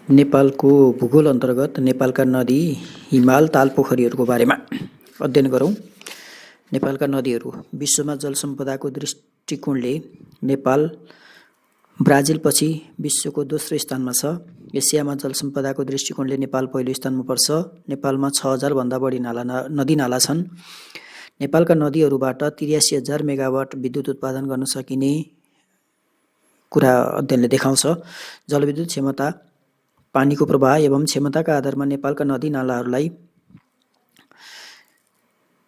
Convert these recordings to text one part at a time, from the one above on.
नेपालको भूगोल अन्तर्गत नेपालका नदी, हिमाल, ताल, पोखरीहरूको बारेमा अध्ययन गरौँ। नेपालका नदीहरू। विश्वमा जल सम्पदाको दृष्टिकोणले नेपाल ब्राजिलपछि विश्वको दोस्रो स्थानमा छ। एसियामा जल सम्पदाको दृष्टिकोणले नेपाल पहिलो स्थानमा पर्छ। नेपालमा 6000 भन्दा बढी नदी-नाला छन्। नेपालका नदीहरूबाट 83,000 मेगावाट विद्युत उत्पादन गर्न सकिने कुरा अध्ययनले देखाउँछ। जलविद्युत क्षमता, पानीको प्रवाह एवं क्षमताका आधारमा नेपालका नदी-नालाहरूलाई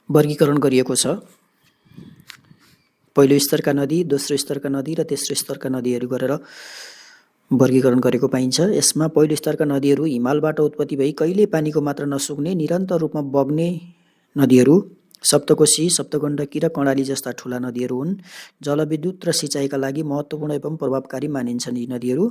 वर्गीकरण गरिएको छ। पहिलो स्तरका नदी, दोस्रो स्तरका नदी र तेस्रो स्तरका नदीहरू गरेर वर्गीकरण गरेको पाइन्छ। यसमा पहिलो स्तरका नदीहरू हिमालबाट उत्पत्ति भई कहिल्यै पानीको मात्रा नसुक्ने निरन्तर रूपमा बग्ने नदीहरू सप्तकोशी, सप्तगण्डकी र कर्णाली जस्ता ठूला नदीहरू हुन्। जलविद्युत र सिँचाइका लागि महत्त्वपूर्ण एवं प्रभावकारी मानिन्छन् यी नदीहरू।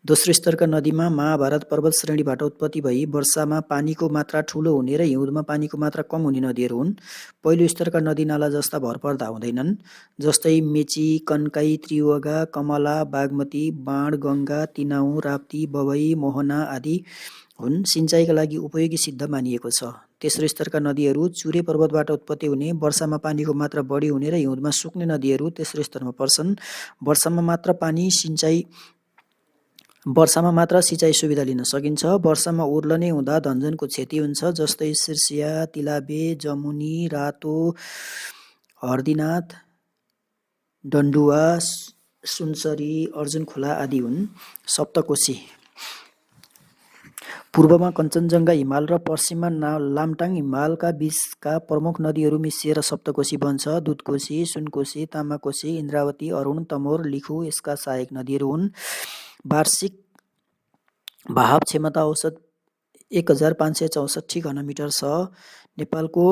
दोस्रो स्तरका नदीमा महाभारत पर्वत श्रेणीबाट उत्पत्ति भई वर्षामा पानीको मात्रा ठूलो हुने र हिउँदमा पानीको मात्रा कम हुने नदीहरू हुन्। पहिलो स्तरका नदीनाला जस्ता भरपर्दा हुँदैनन्, जस्तै मेची, कन्काई, त्रियुगा, कमला, बागमती, बाण, गङ्गा, तिनाउ, राप्ती, बबई, मोहना आदि हुन्। सिँचाइका लागि उपयोगी सिद्ध मानिएको छ। तेस्रो स्तरका नदीहरू चुरे पर्वतबाट उत्पत्ति हुने, वर्षामा पानीको मात्रा बढी हुने र हिउँदमा सुक्ने नदीहरू तेस्रो स्तरमा पर्छन्। वर्षामा मात्र सिँचाइ सुविधा लिन सकिन्छ। वर्षामा उर्लने हुँदा धनजनको क्षति हुन्छ, जस्तै सिर्सिया, तिलाबे, जमुनी, रातो, हर्दीनाथ, डन्डुवा, सुनसरी, अर्जुन खोला आदि हुन्। सप्तकोशी। पूर्वमा कञ्चनजङ्घा हिमाल र पश्चिममा लामटाङ हिमालका बीचका प्रमुख नदीहरू मिसिएर सप्तकोशी बन्छ। दुधकोशी, सुनकोशी, तामाकोशी, इन्द्रावती, अरुण, तमोर, लिखु यसका सहायक नदीहरू हुन्। वार्षिक बहाव क्षमता औसत 1564 घनमिटर छ। नेपालको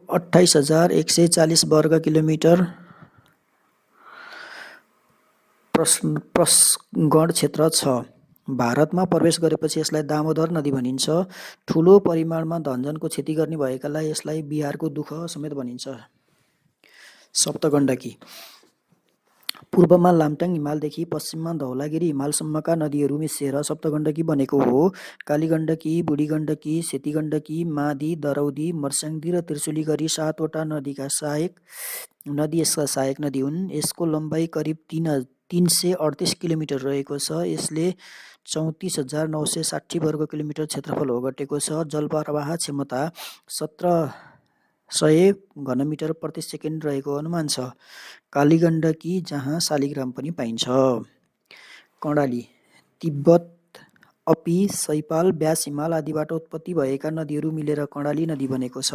28,140 वर्ग किलोमिटर प्रशगण क्षेत्र छ। भारतमा प्रवेश गरेपछि यसलाई दामोदर नदी भनिन्छ। ठूलो परिमाणमा धनजनको क्षति गर्ने भएकालाई यसलाई बिहारको दुःख समेत भनिन्छ। सप्तगण्डकी। पूर्वमा लामटाङ हिमालदेखि पश्चिममा धौलागिरी हिमालसम्मका नदीहरू मिसिएर सप्तगण्डकी बनेको हो। कालीगण्डकी, बुढीगण्डकी, सेतीगण्डकी, मादी, दरौदी, मर्स्याङ्दी र त्रिशुली गरी 7 वटा नदी यसका सहायक नदी हुन्। यसको लम्बाइ करिब 338 किलोमिटर रहेको छ। यसले 34,960 वर्ग किलोमिटर क्षेत्रफल ओगटेको छ। जलप्रवाह क्षमता 1700 घनमिटर प्रति सेकेन्ड रहेको अनुमान छ। कालीगण्डकी, जहाँ शालिग्राम पनि पाइन्छ। कर्णाली। तिब्बत, अपी, सैपाल, व्यास हिमाल आदिबाट उत्पत्ति भएका नदीहरू मिलेर कर्णाली नदी बनेको छ।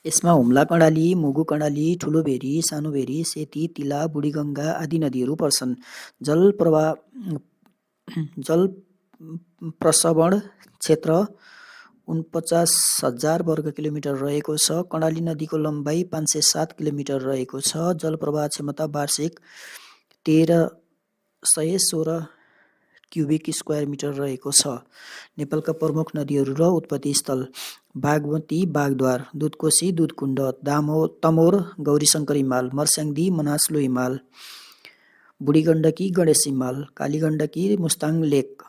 यसमा हुम्ला कर्णाली, मुगु कर्णाली, ठुलो भेरी, सानो भेरी, सेती, तिला, बुढीगङ्गा आदि नदीहरू पर्छन्। जल प्रसवण क्षेत्र 49,000 वर्ग किलोमिटर रहेको छ। कर्णाली नदीको लम्बाइ 507 किलोमिटर रहेको छ। जलप्रवाह क्षमता वार्षिक 1316 क्युबिक स्क्वायर मिटर रहेको छ। नेपालका प्रमुख नदीहरू र उत्पत्ति स्थल: बागमती, बागद्वार, दुधकोशी, दुधकुण्ड, तमोर, गौरीशङ्कर हिमाल, मर्स्याङ्दी, मनासलु हिमाल, बुढीगण्डकी, गणेश हिमाल, कालीगण्डकी, मुस्ताङ लेक,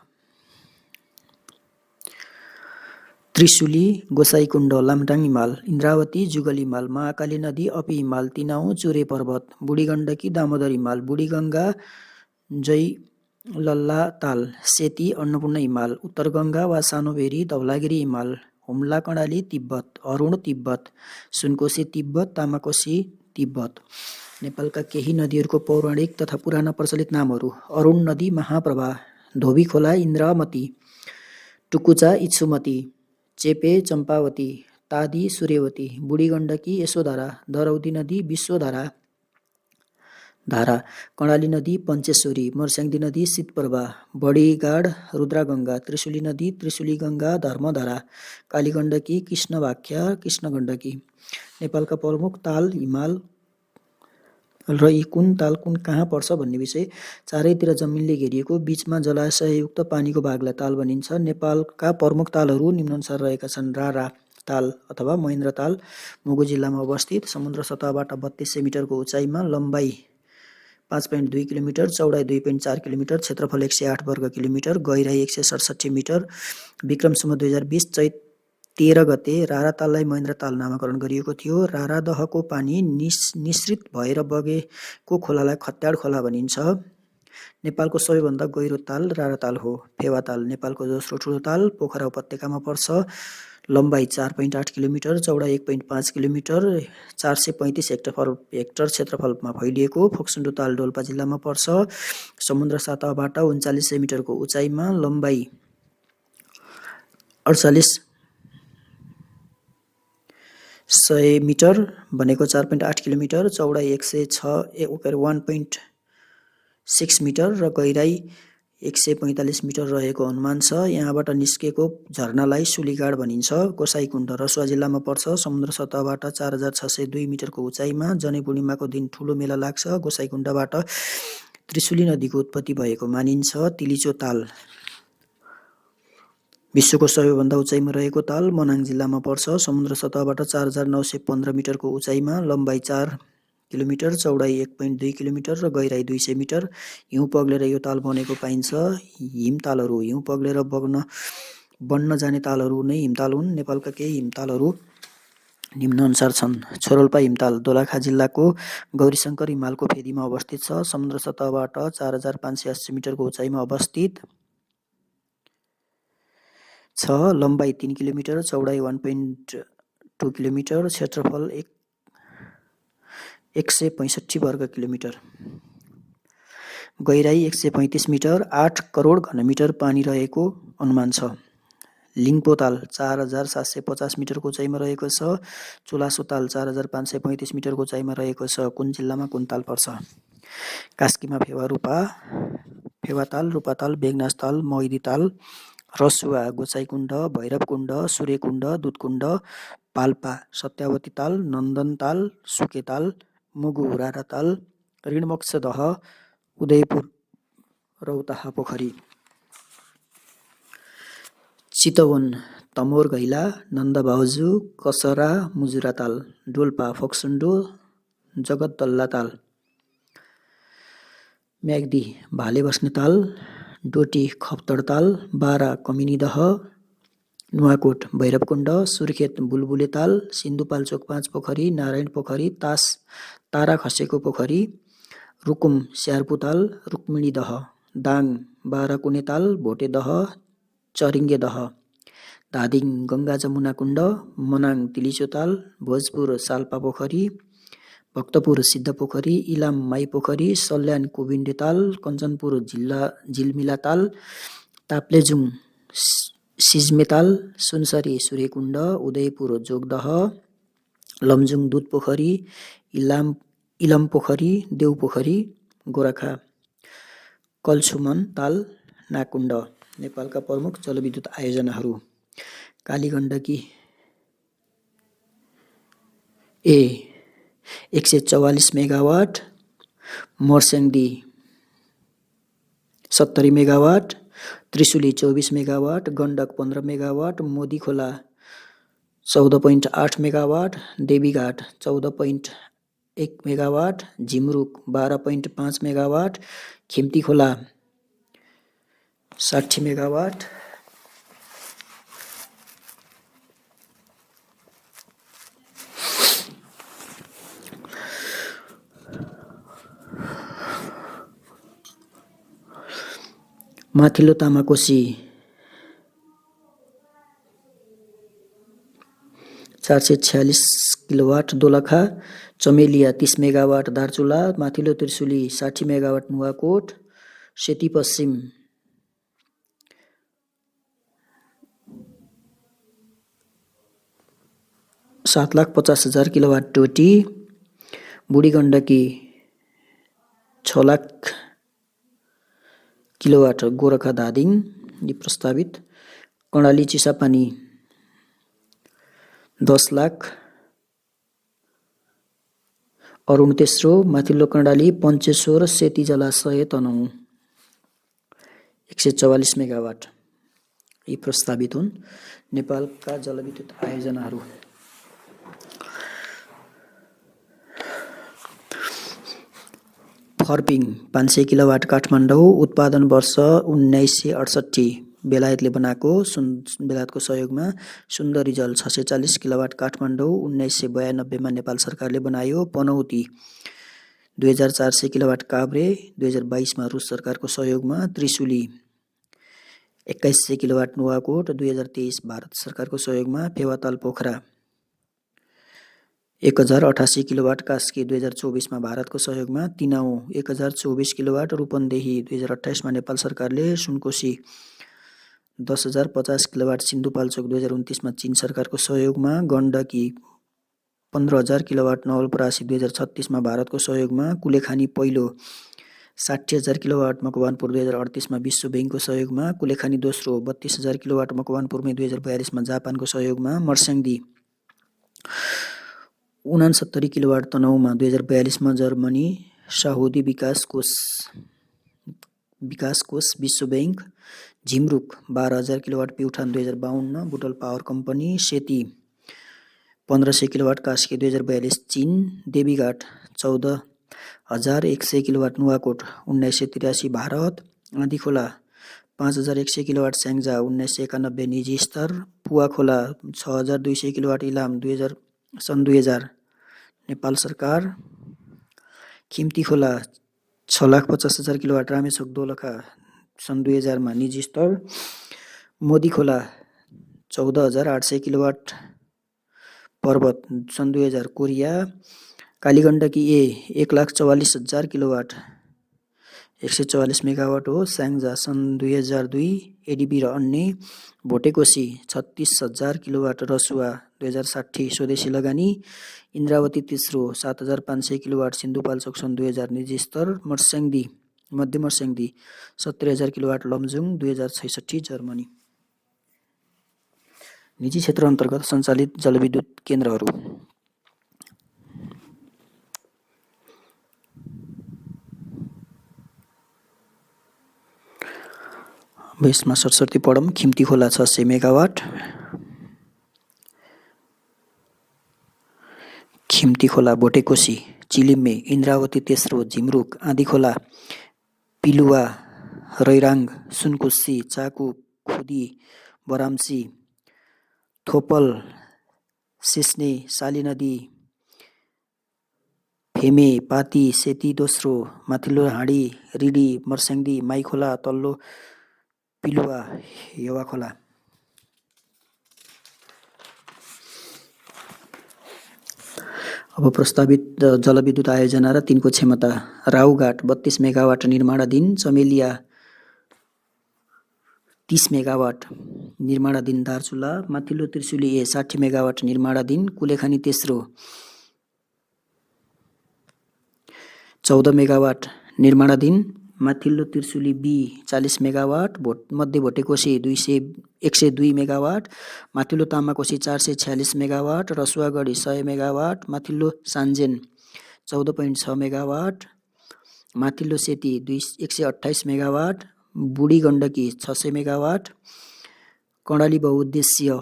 त्रिशुली, गोसाइँकुण्ड, लामटाङ हिमाल, इन्द्रावती, जुगल हिमाल, महाकाली नदी, अपी हिमाल, तिनाउ, चुरे पर्वत, बुढीगण्डकी, दामोदर हिमाल, बुढीगङ्गा, जयलल्ला ताल, सेती, अन्नपूर्ण हिमाल, उत्तरगङ्गा वा सानो भेरी, धौलागिरी हिमाल, हुम्ला कर्णाली, तिब्बत, अरुण तिब्बत, सुनकोशी तिब्बत, तामाकोशी तिब्बत। नेपालका केही नदीहरूको पौराणिक तथा पुराना प्रचलित नामहरू: अरुण नदी, महाप्रभा, धोबी खोला, इन्द्रामती, टुकुचा, इच्छुमती, चेपे, चम्पावती, तादी, सूर्यवती, बुढीगण्डकी, यशोधरा, दरौदी नदी, विश्वधारा, कर्णाली नदी, पञ्चेश्वरी, मर्स्याङ्दी नदी, शीतप्रभा, बढीगाड, रुद्रगङ्गा, त्रिशुली नदी, त्रिशुलीगङ्गा, धर्मधारा, कालीगण्डकी, कृष्णभाख्या, कृष्णगण्डकी। नेपालका प्रमुख ताल हिमाल र यी कुन ताल कहाँ पर्छ भन्ने विषय: चारैतिर जमिनले घेरिएको, बीचमा जलाशययुक्त पानीको भागलाई ताल भनिन्छ। नेपालका प्रमुख तालहरू निम्नानुसार रहेका छन्: रारा ताल अथवा महेन्द्र ताल, मुगु जिल्लामा अवस्थित, समुद्र सतहबाट 3200 मिटरको उचाइमा, लम्बाइ 5.2 किलोमिटर, चौडाइ 2.4 किलोमिटर, क्षेत्रफल 108 वर्ग किलोमिटर, गहिराई 167 मिटर। विक्रमसम्म 2020 चैत 13 गते रारा ताललाई महेन्द्र ताल नामाकरण गरिएको थियो। रारा दहको पानी निश्रित भएर बगेको खोलालाई खत्याड खोला भनिन्छ। नेपालको सबैभन्दा गहिरो ताल रारा ताल हो। फेवा ताल नेपालको दोस्रो ठुलो ताल, पोखरा उपत्यकामा पर्छ। लम्बाइ 4.8 किलोमिटर, चौडाइ 1.5 किलोमिटर, 435 हेक्टर क्षेत्रफलमा फैलिएको। फोक्सोन्डो ताल डोल्पा जिल्लामा पर्छ। समुद्र सतहबाट 3900 मिटरको उचाइमा, लम्बाइ 4800 मिटर भनेको 4.8 किलोमिटर, चौडाइ 1.6 मिटर र गहिराई 145 मिटर रहेको अनुमान छ। यहाँबाट निस्केको झरनालाई सुलीगाड भनिन्छ। गोसाइँकुण्ड रसुवा जिल्लामा पर्छ। समुद्र सतहबाट 4602 मिटरको उचाइमा। जनै पूर्णिमाको दिन ठुलो मेला लाग्छ। गोसाइँकुण्डबाट त्रिशुली नदीको उत्पत्ति भएको मानिन्छ। तिलिचो ताल विश्वको सबैभन्दा उचाइमा रहेको ताल, मनाङ जिल्लामा पर्छ। समुद्र सतहबाट 4915 मिटरको उचाइमा, लम्बाइ 4 किलोमिटर, चौडाइ 1.2 किलोमिटर र गहिराई 200 मिटर। हिउँ पग्लेर यो ताल बनेको पाइन्छ। हिमतालहरू हिउँ पग्लेर बन्न जाने तालहरू नै हिमताल हुन्। नेपालका केही हिमतालहरू निम्नअनुसार छन्। छोरोल्पा हिमताल दोलखा जिल्लाको गौरीशङ्कर हिमालको फेदीमा अवस्थित छ। समुद्र सतहबाट 4580 मिटरको उचाइमा अवस्थित छ। लम्बाइ 3 किलोमिटर, चौडाइ 1.2 किलोमिटर, क्षेत्रफल 165 वर्ग किलोमिटर, गहिराई 135 मिटर, 8 करोड घनमिटर पानी रहेको अनुमान छ। लिङ्पो ताल 4750 मिटरको उचाइमा रहेको छ। चुलासो ताल 4535 मिटरको उचाइमा रहेको छ। कुन जिल्लामा कुन ताल पर्छ? कास्कीमा फेवा ताल, रूपा ताल, बेगनास ताल, मैदी ताल, रसुवा, गोसाइँकुण्ड, भैरवकुण्ड, सूर्यकुण्ड, दुधकुण्ड, पाल्पा, सत्यावती ताल, नन्दन ताल, सुके ताल, मुगु, रारा ताल, ऋणमोक्षदह, उदयपुर, रौतहा पोखरी। चितवन, तमोर घैला, नन्दबाउजू, कसरा, मुजुरा ताल, डोल्पा, फोक्सोन्डो, जगतदल्ला ताल। म्याग्दी, भाले बस्ने ताल, डोटी, खप्तड ताल, बारा, कमिनीदह, नुवाकोट, भैरवकुण्ड, सुर्खेत, बुलबुले ताल, सिन्धुपाल्चोक 5 पोखरी, नारायण पोखरी, तारा खसेको पोखरी, रुकुम, स्यार्पु ताल, रुक्मिणी दह, दाङ, बाराकुने ताल, भोटे दह, चरिङ्गे दह, धादिङ, गङ्गा जमुना कुण्ड, मनाङ, तिलिचो ताल, भोजपुर, साल्पा पोखरी, भक्तपुर, सिद्ध पोखरी, इलाम, माई पोखरी, सल्यान, कुबिन्डे ताल, कञ्चनपुर, झिलमिला ताल, ताप्लेजुङ, सिज्मे ताल, सुनसरी, सूर्यकुण्ड, उदयपुर, जोगदह, लमजुङ, दुध पोखरी, इलम पोखरी, देउ पोखरी, गोरखा, कल्छुमन ताल, नाकुण्ड। नेपालका प्रमुख जलविद्युत आयोजनाहरू: Kaligandaki 144 megawatt, Marsyangdi 70 megawatt, Trishuli 24 megawatt, Gandak 15 megawatt, Modikhola 14.8 megawatt, देवीघाट 14.1 megawatt, Jhimruk 12.5 megawatt, Khimtikhola 60 megawatt, माथिल्लो तामाकोशी 446 किलोवाट, दोलखा, चमेलिया 30 मेगावाट, दार्चुला, माथिल्लो त्रिशुली 60 मेगावाट, नुवाकोट, सेती पश्चिम 7,50,000 किलोवाट, डोटी, बुढी गण्डकी 6 लाख किलोवाट, गोरखा, धादिङ यी प्रस्तावित, कर्णाली, चिसापानी 10 लाख, अरुण तेस्रो, माथिल्लो कर्णाली, पञ्चेश्वर, सेती जलाशय, तनहुँ 144 मेगावाट यी प्रस्तावित हुन्। नेपालका जलविद्युत आयोजनाहरू: हर्पिङ 500 किलोवाट काठमाडौँ, उत्पादन वर्ष 1968, बेलायतले बनाएको, बेलायतको सहयोगमा। सुन्दरी जल 640 किलोवाट काठमाडौँ, 1992 मा नेपाल सरकारले बनायो। पनौती 2400 किलोवाट काभ्रे, 2022 मा रुस सरकारको सहयोगमा। त्रिशुली 2100 किलोवाट नुवाकोट, 2023 भारत सरकारको सहयोगमा। फेवाताल पोखरा 1088 किलोवाट कास्की, 2024 मा भारतको सहयोगमा। तिनाउ 1024 किलोवाट, रूपन्देही 2028 मा नेपाल सरकारले। सुनकोशी 10,050 किलोवाट, सिन्धुपाल्चोक 2029 मा चीन सरकारको सहयोगमा। गण्डकी 15,000 किलोवाट, नवलपरासी 2036 मा भारतको सहयोगमा। कुलेखानी पहिलो 60,000 किलोवाट, मकवानपुर 2038 मा विश्व बैंकको सहयोगमा। कुलेखानी दोस्रो 32,000 किलोवाट, मकवानपुरमै 2042 मा जापानको सहयोगमा। मर्स्याङ्दी 69 किलोवाट, तनहुँमा 2042 मा जर्मनी। साहुदी विकास कोष विश्व bank. Jhimruk 12,000 kilowatt, Pyuthan 2052, Butwal power company. Seti 1500 kilowatt, Kaski 2042 चीन। देवीघाट 14,100 किलोवाट, नुवाकोट 1983 भारत। आँधीखोला 5,100 किलोवाट, स्याङ्जा 1991 निजी स्तर। पुवाखोला 6,200 किलोवाट, इलाम सन् 2000 नेपाल सरकार। खिम्ती खोला 6,50,000 किलोवाट, रामेछोक दोलखा सन् 2000 मा निजी स्तर। मोदी खोला 14,800 किलोवाट, पर्वत सन् 2000 कोरिया। कालीगण्डकी ए 1,44,000 किलोवाट, 144 मेगावाट हो, स्याङ्जा सन् 2002। एडिबी र अन्य। भोटेकोशी 36,000 किलोवाट, रसुवा 2060 स्वदेशी लगानी। इन्द्रावती तेस्रो 7,500 किलोवाट, सिन्धुपाल्चोक सन् 2000 निजी स्तर। मध्य मर्स्याङ्दी 70,000 किलोवाट, लमजुङ 2066 जर्मनी। निजी क्षेत्र अन्तर्गत सञ्चालित जलविद्युत केन्द्रहरू। अब यसमा सरसर्ती पढौँ। खिम्ती खोला 600 मेगावाट, खिम्ती खोला, भोटेकोशी, चिलिमे, इन्द्रावती तेस्रो, झिमरुक, आँधीखोला, पिलुवा, रैराङ, सुनकोशी, चाकु, खुदी, बरामसी, थोपल, सिस्ने, सालीनदी, फेमे, पाती, सेती दोस्रो, माथिल्लो हाँडी, रिडी, मर्स्याङ्दी, माइखोला, तल्लो पिलुवा, हेवाखोला। अब प्रस्तावित जलविद्युत आयोजना र तिनको क्षमता। राउघाट 32 मेगावाट निर्माणाधीन। चमेलिया 30 मेगावाट निर्माणाधीन दार्चुला। माथिल्लो त्रिशुली ए 60 मेगावाट निर्माणाधीन। कुलेखानी तेस्रो 14 मेगावाट निर्माणाधीन। माथिल्लो त्रिशुली बी 40 मेगावाट। मध्य भोटेकोशी 102 मेगावाट। माथिल्लो तामाकोशी 446 मेगावाट। रसुवागढी 100 मेगावाट। माथिल्लो सान्जेन 14.6 मेगावाट। माथिल्लो सेती 128 मेगावाट। बुढी गण्डकी 600 मेगावाट। कर्णाली बहुउद्देश्य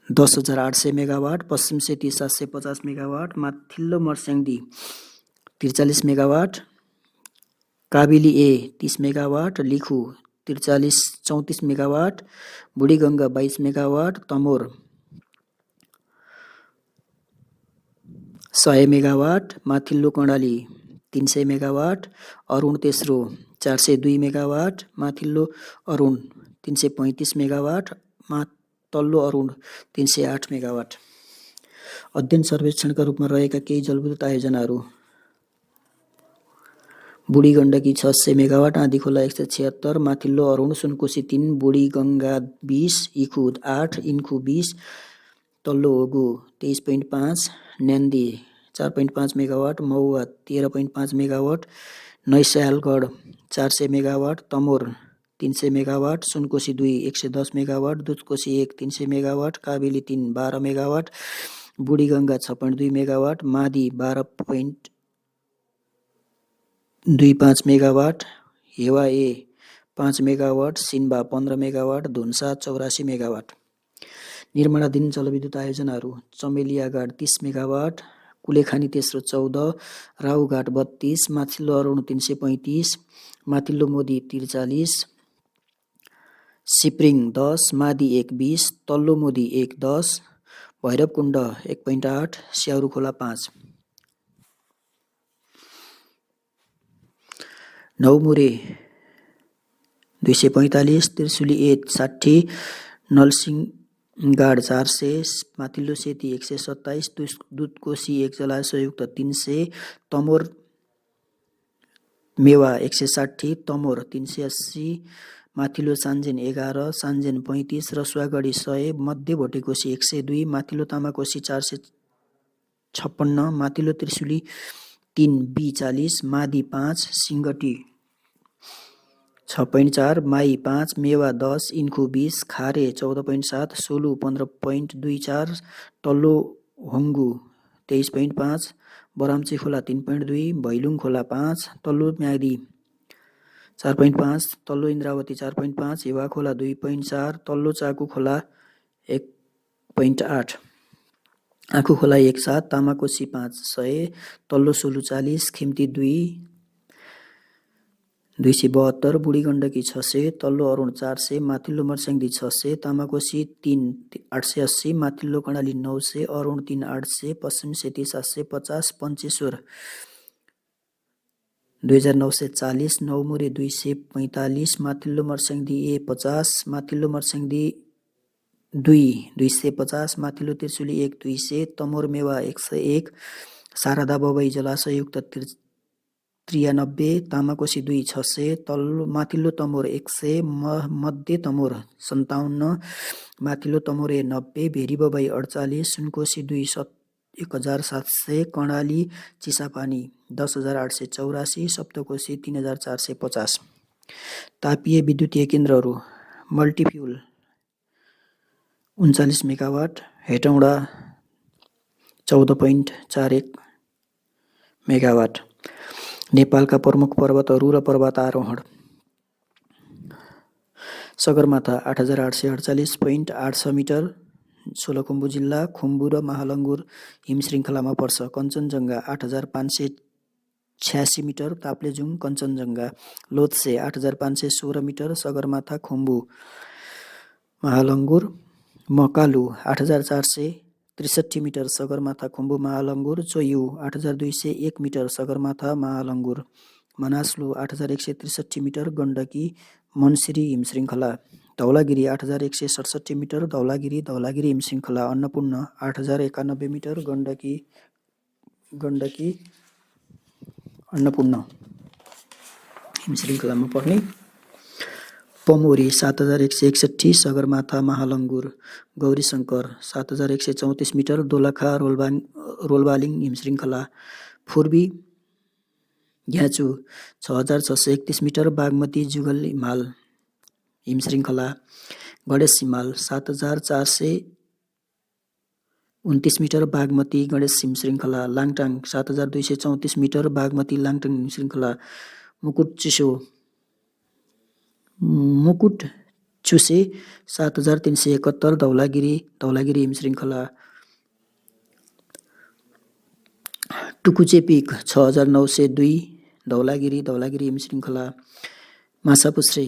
10,800 मेगावाट। पश्चिम सेती 750 मेगावाट। माथिल्लो मर्स्याङ्दी 43 मेगावाट। काबिली ए 30 मेगावाट। लिखु 34 megawatt. Budhiganga 22 megawatt. Tamor 100 megawatt. माथिल्लो कर्णाली 300 मेगावाट। अरुण तेस्रो 402 मेगावाट। माथिल्लो अरुण 335 मेगावाट। तल्लो अरुण 308 मेगावाट। अध्ययन सर्वेक्षणका रूपमा रहेका केही जलविद्युत आयोजनाहरू। बुढी गण्डकी 600 मेगावाट, आँधीखोला 176, माथिल्लो अरुण, सुनकोशी 3, बुढी गङ्गा 20, इखु 8, इन्खु 20, तल्लो Hongu 23.5, Nyadi 4.5 megawatt, Mauwa 13.5 megawatt, Naisahalgadh 400 megawatt, Tamor 300 megawatt, Sunkoshi 2 110 megawatt, Dudhkoshi 1 300 megawatt, Kabeli 3 12 megawatt, Budhi Ganga 6.2 megawatt, Madi 12.25 megawatt, Hewa A 5 megawatt, Sinba 15 megawatt, Dhunsa 84 megawatt. निर्माणाधीन जलविद्युत आयोजनाहरू। चमेलियाघाट 30 मेगावाट, कुलेखानी तेस्रो 14, राहुघाट 32, माथिल्लो अरुण 335, माथिल्लो मोदी 43, सिप्रिङ 10, मादी 1 20, तल्लो मोदी 1 10, भैरवकुण्ड 1.8, स्याउरुखोला 5, नौमुरे 245, त्रिशुली 60, नलसिंहगाड 400, माथिल्लो सेती 127, दुधकोशी 1 जलाशयुक्त 300, तमोर मेवा 160, तमोर 380, माथिल्लो सान्जेन 11, सान्जेन 35, रसुवागढी 100, मध्य भोटेकोशी 102, माथिल्लो तामाकोशी 456, माथिल्लो Trishuli 3 be 40, Modi 5, Singati 6.4, my 5, मेवा 10, इन्खु 20, खारे 14.7, सोलु 15.24, तल्लो होङ्गु 23.5, बराम्ची खोला 3.2, भैलुङ खोला 5, तल्लो म्यादी 4.5, तल्लो इन्द्रावती 4.5, हेवा खोला 2.4, तल्लो चाकु खोला 1.8, आँखु खोला 1.7, तामाकोशी 500, तल्लो सोलु 40, खिम्ती 272, बुढी गण्डकी 600, तल्लो अरुण 400, माथिल्लो मर्स्याङ्दी 600, तामाकोशी 3 880, माथिल्लो कर्णाली 900, अरुण 3 800, पश्चिम सेती 750, पञ्चेश्वर 2940, नौमुरे 245, माथिल्लो मर्स्याङ्दी 50, माथिल्लो मर्स्याङ्दी 250, माथिल्लो त्रिशुली 1 200, तमोर मेवा 101, शारदा बबई जलाशयुक्त 93, तामाकोशी 2 600, तल्लो माथिल्लो तमोर 100, मध्य तमोर 57, माथिल्लो तमोरे 90, भेरी बबई 48, सुनकोशी 2 1700, कर्णाली चिसापानी 10,884, सप्तकोशी 3,450। तापीय विद्युतीय केन्द्रहरू मल्टिफ्युल 39 मेगावाट, हेटौँडा 14.41 मेगावाट। नेपालका प्रमुख पर्वतहरू र पर्वतारोहण: सगरमाथा 8,848.86 मिटर, सोलुखुम्बु जिल्ला, खुम्बु र महालङ्गुर हिमश्रृङ्खलामा पर्छ। Kanchenjunga 8,586 metre, Taplejung Kanchenjunga. Lhotse 8,516 metre, Sagarmatha, Khumbu, Mahalangur. Makalu 8,463 metre, Sagarmatha, Khumbu, Mahalangur. Cho Oyu 8,201 metre, Sagarmatha, Mahalangur. Manaslu 8,163 metre, Gandaki Mansiri हिमश्रृङ्खला। धौलागिरी 8,167 मिटर, धौलागिरी हिमश्रृङ्खला। अन्नपूर्ण 8,091 मिटर, गण्डकी अन्नपूर्ण हिमश्रृङ्खलामा पर्ने। पमोरी 7,161, सगरमाथा, महालङ्गुर। गौरीशङ्कर 7,134 मिटर, दोलखा रोल्बालिङ हिमश्रृङ्खला। पूर्वी घ्याचु 6,631 मिटर, बागमती जुगल हिमाल हिमश्रृङ्खला। गणेश हिमाल 7,429 मिटर, बागमती गणेश हिमश्रृङ्खला। लाङटाङ 7,234 मिटर, बागमती लाङटाङ हिमश्रृङ्खला। मुकुटचुसे 7,371, धौलागिरी हिमश्रृङ्खला। टुकुचे पिक 6,902, धौलागिरी हिमश्रृङ्खला। माछापुच्छ्रे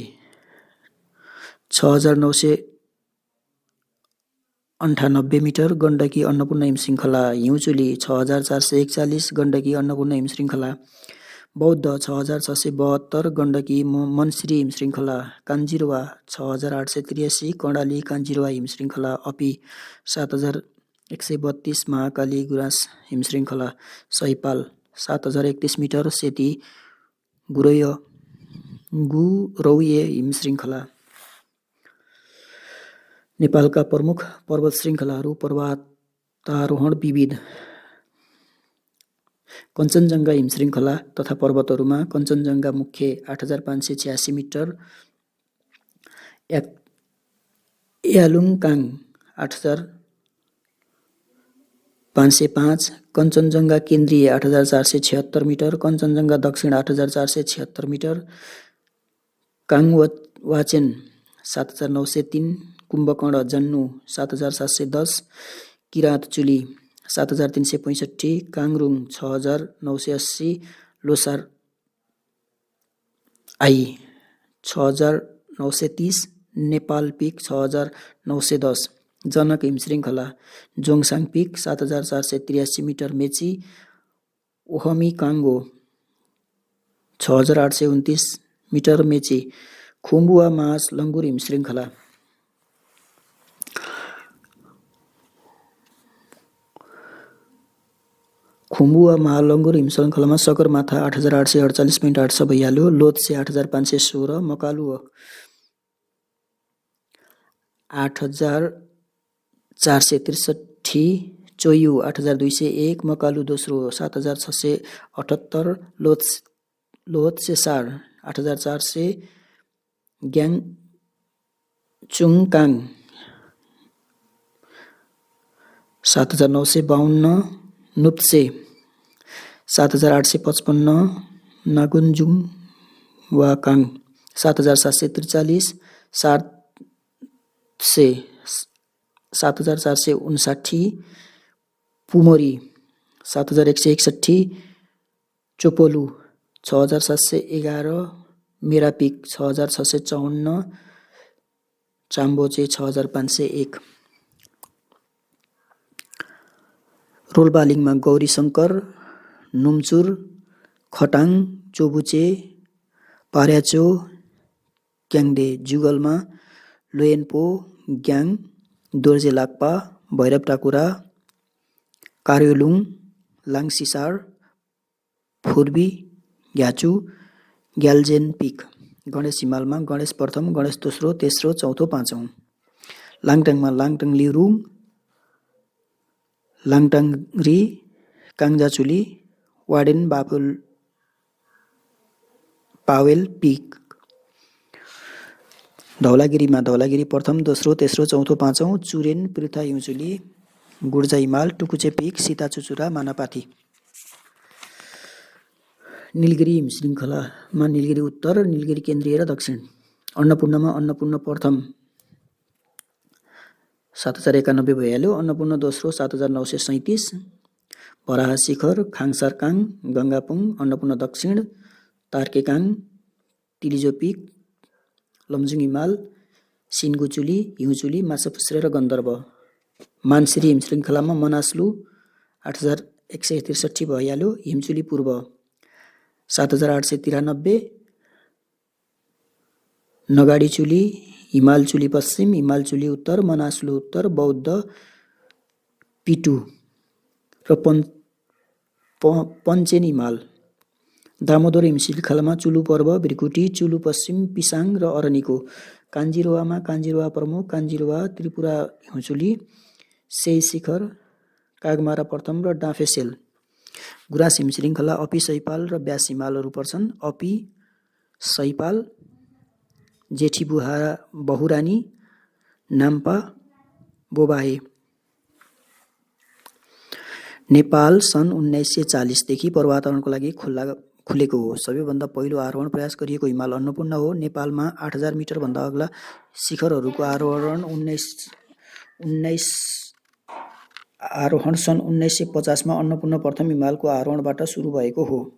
6,998 मिटर, गण्डकी अन्नपूर्ण हिमश्रृङ्खला। हिउँचुली 6,441, गण्डकी अन्नपूर्ण हिमश्रृङ्खला। बौद्ध 6,672, गण्डकी मनसिरी हिमश्रृङ्खला। कान्जिरवा 6,883, कर्णाली कान्जिरवा हिमश्रृङ्खला। अपी 7,132, महाकाली गुराँस हिमश्रृङ्खला। सहिपाल 7,031 मिटर, सेती गुरौये हिमश्रृङ्खला। नेपालका प्रमुख पर्वत श्रृङ्खलाहरू पर्वतारोहण विविध। कञ्चनजङ्घा हिमश्रृङ्खला तथा पर्वतहरूमा कञ्चनजङ्घा मुख्य 8,586 मिटर, यालुङकाङ 8,505, कञ्चनजङ्घा केन्द्रीय 8,476 मिटर, कञ्चनजङ्घा दक्षिण 8,476 metre, Kangbachen 7,903, Kumbhakarna Jannu 7,710, Kirantchuli 7365, Kangrung 6980, Losar I 6930, Nepal peak 6910, Janak हिमश्रृङ्खला Jongsang peak 7483 metre, Mechi Ohmi Kango 6829 metre, Mechi Khumbuwa मास लङ्गुर हिमश्रृङ्खला खुम्बुवा महालङ्गुर हिमश्रृङ्खलामा सगरमाथा 8848.800 भइहाल्यो, लोत्से 8516, मकालु 8463, चोयु 8201, मकालु दोस्रो 7678, लोत्से सार 8400, ग्याङचुङकाङ 7952, नुप्से 7855, नागुन्जुङ वा काङ 7743, सार्से 7459, पुमोरी 7161, चोपोलु 6711, मेरापिक 6654, चाम्बोचे 6501। रोलबालिङमा गौरीशङ्कर, नुम्चुर, खटाङ, चोबुचे, पार्याचो, क्याङडे, जुगलमा लोयेन्पो, ग्याङ, दोर्जे लाक्पा, भैरव टाकुरा, कार्योलुङ, लाङसिसार, फुर्बी, ग्याचु, ग्याल्जेन पिक। गणेश हिमालमा गणेश प्रथम, गणेश दोस्रो, तेस्रो, चौथो, पाँचौं। लाङटाङमा Langtang Lirung, Langtangri, Kangjachuli, Baden Powell peak. धौलागिरीमा धौलागिरी प्रथम, दोस्रो, तेस्रो, चौथो, पाँचौं, चुरेन, पृथा हिउँचुली, गुर्जा हिमाल, टुकुचे पिक, सीता चुचुरा, मानापाथी। निलगिरी हिमश्रृङ्खलामा निलगिरी उत्तर, निलगिरी केन्द्रीय र दक्षिण। अन्नपूर्णमा अन्नपूर्ण प्रथम 7091 भइहाल्यो, अन्नपूर्ण दोस्रो 7937, भराहा शिखर, खाङसारकाङ, गङ्गापुङ, अन्नपूर्ण दक्षिण, तार्केकाङ, तिलिजो पिक, लमजुङ हिमाल, सिन्गुचुली, हिउँचुली, माछापुच्छ्रे र गन्धर्व। मानसिरी हिमश्रृङ्खलामा मनासलु 8163 भइहाल्यो, हिमचुली पूर्व 7893, नगाडीचुली, हिमालचुली पश्चिम, हिमालचुली उत्तर, मनासलु उत्तर, बौद्ध पिटु र पञ्चेन हिमाल। दामोदर हिमश्रृङ्खलामा चुलु पर्व, भृकुटी, चुलु पश्चिम, पिसाङ र अरनिको। काञ्जिरोवामा काञ्जिरोवा प्रमुख, काञ्जिरोवा, त्रिपुरा हिउँचुली, सेई शिखर, कागमारा प्रथम र डाँफेसेल। गुराँस हिमश्रृङ्खला अपी सैपाल र ब्यास हिमालहरू पर्छन्। अपी सैपाल, जेठी बहुरानी, नाम्पा, बोबाहे। नेपाल सन् 1940 देखि पर्वतारोहणको लागि खुलेको हो। सबैभन्दा पहिलो आरोहण प्रयास गरिएको हिमाल अन्नपूर्ण हो। नेपालमा 8000 मिटर भन्दा अग्ला शिखरहरूको आरोहण सन् 1950 मा अन्नपूर्ण प्रथम हिमालको आरोहणबाट सुरु भएको हो।